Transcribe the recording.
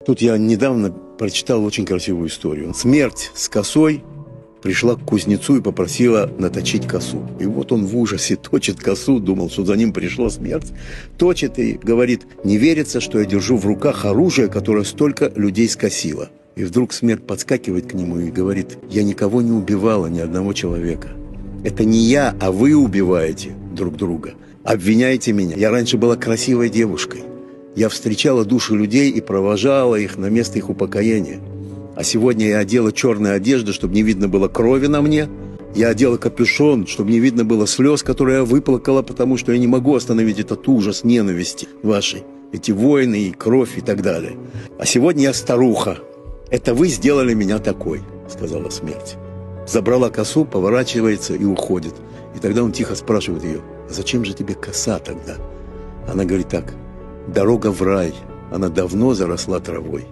Тут я недавно прочитал очень красивую историю. Смерть с косой пришла к кузнецу и попросила наточить косу. И вот он в ужасе точит косу, думал, что за ним пришла смерть. Точит и говорит: не верится, что я держу в руках оружие, которое столько людей скосило. И вдруг смерть подскакивает к нему и говорит: я никого не убивала, ни одного человека. Это не я, а вы убиваете друг друга. Обвиняете меня. Я раньше была красивой девушкой. Я встречала души людей и провожала их на место их упокоения. А сегодня я одела черные одежды, чтобы не видно было крови на мне. Я одела капюшон, чтобы не видно было слез, которые я выплакала, потому что я не могу остановить этот ужас ненависти вашей. Эти войны и кровь и так далее. А сегодня я старуха. Это вы сделали меня такой, сказала смерть. Забрала косу, поворачивается и уходит. И тогда он тихо спрашивает ее: а зачем же тебе коса тогда? Она говорит так: дорога в рай, она давно заросла травой.